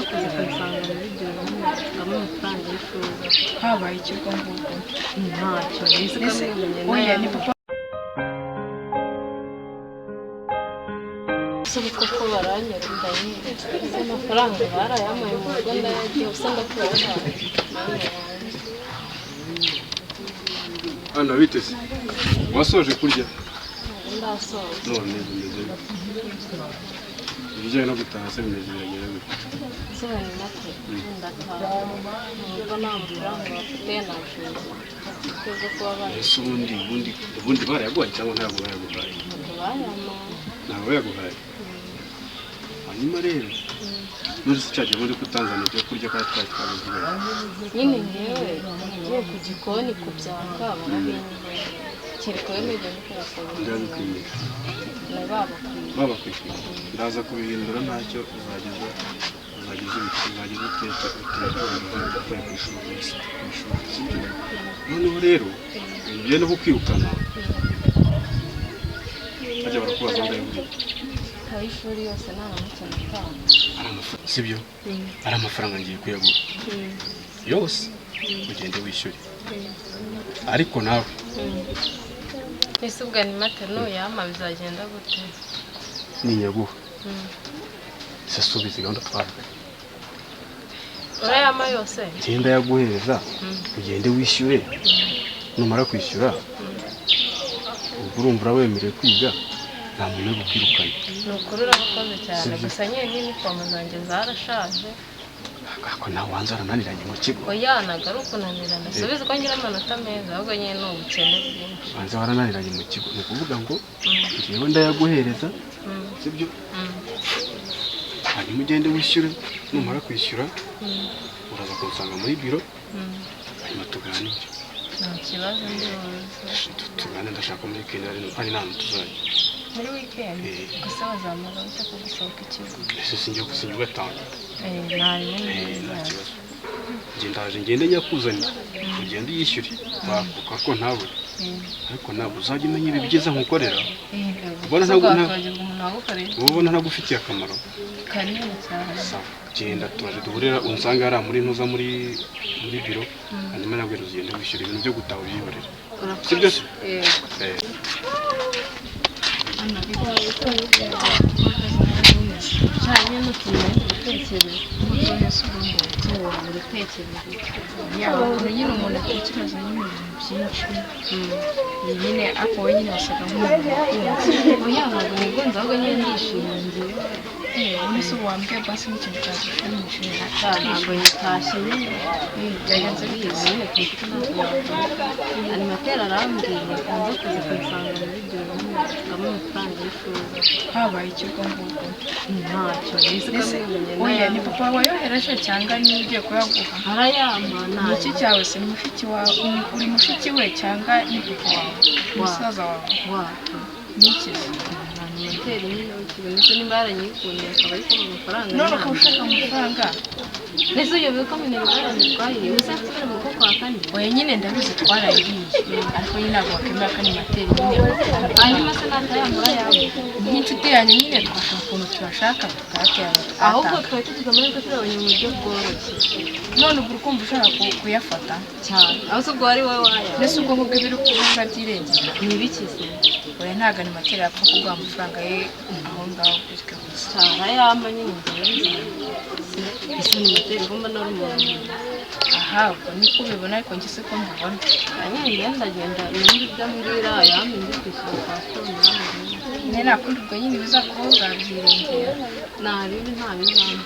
kuza kunsanga muri ibyo bintu ngamo amafaranga y'ishuri. habaye ikigo nguko Ntacyo nzi ko amenye oya ni papa ubu koko baranyereka nyine amafaranga barayampaye mu rugo ndayagiye usa ndakubona. Ana biteze wasoje kurya Ndasoza none bimeze ibijyanye no gutaha se bimeze biragera gute nsobanura nako ndataha nubwo nta mafaranga bafite nashobora kuza kuba bari ese ubundi barayaguhaye cyangwa ntabwo bayaguhaye bayampaye. ntabwo bayaguhaye hanyuma rero muri se cyagiye muri kutanzania ibyo kurya kandi twabigira nyine ngewe ngiye ku gikoni kubyaka barabinyemerera kereka wemeje n'ukubasaba ndabikwiye babakwishyura ndaza kubihindura ntacyo uzageza uteka uvuye ku ishuri sibyo noneho rero ibyo no kwirukana bajya barakubaza ngo buriya ay'ishuri yose nta na muke natanga sibyo ari amafaranga ngiye kuyagura yose ugende wishyure ariko nawe ese ubwo ni mate nuyama bizagenda gute ninyaguha se subiza gahunda twavuga urayama yose genda yaguhereza ugende wishyure numara kwishyura ubwo urumva urawemerewe kwiga nta muntu uri bukwirukane. ni ukuri urakoze cyane gusa nyine n'inifomu zanjye zarashaje ako nawe wanze warananiranye mu kigo oya ntabwo ari ukunanirana subiza ko ngira amanota meza ahubwo nyine ni ubukene bwinshi. wanze warananiranye mu kigo ni ukuvuga ngo ngewe ndayaguhereza sibyo hanyuma ugende wishyure numara kwishyura uraza kunsanga muri biro hanyuma tuganire. nta kibazo ndibuze tugane ndashaka muri weekend ari nta tuzajya muri weekend gusa bazamara bajya kugusohoka ikigo ese sinjye ugatanga nta rimwe nta kibazo ngende nyakuzanye ugende uyishyure kuko ntabure ariko ntabwo uzajya umenya ibi byiza nkukorera ubona ntagufitiye akamaro kanini cyane. genda turaje duhurira unsanga hariya muri ntuza muri biro hanyuma nabwo ugende wishyura ibintu byo gutaha ubyihorera sibyo se cyane n'utuntu dutekereza nyine umuntu atekereza nyine ibintu byinshi nyine ariko we nyine wasaga nk'umuntu wakunze oya ntabwo nigunze ahubwo nyine ndishimye ngewe ubundi se wambwiye basi n'ikintu cyadushimisha ntabwo yatashye nyine byagenze biza nyine ku nshuti ntabwo yakora animateri arambwiye nkunze kuza kunsanga muri ibyo bintu ngamo amafaranga y'ishuri. habaye ikigo nguko ntacyo nzi ko amenye oya ni papa wayohereje cyangwa niba ugiye kuyaguha arayampa ni iki cyawe se ni mushiki wawe uri mushiki we cyangwa ni papa wawe umusaza wawe wacu ni iki animateri nyine w'ikigo ndetse nimba yaranyikundiye akaba ari kubona amafaranga none ukaba ushaka amafaranga mbese uyu bigo minerivare ntitwahiye uzasubire mu rugo kwa kane oya nyine ndabizi twarayiriye ariko nyine ntabwo wakemera ko animateri nyine hanyuma se natayambura yawe nk'inshuti yanjye nyine twashaka ukuntu tuyashaka tukayatera ahubwo twari tugize amahirwe turabonye mu buryo bworoshye none ubu ukumva ushaka kuyafata cyane aho se ubwo wari wowe waya mbese ubwonko bwe biri kuba byirengera ni ibiki se oya ntabwo animateri yapfa kuguha amafaranga ye aho ngaho gutyo gusa arayampa nyine ngewe ese animateri ugomba n'uri umuntu aha ubwo niko ubibona ariko njye se ko mbibona nyine ndagenda numva ibyo ambwira yampa indi kwishyura pasiporo nyine nakundi ubwo nyine bizakubaho uzabyirengera nta bibi nta bibamba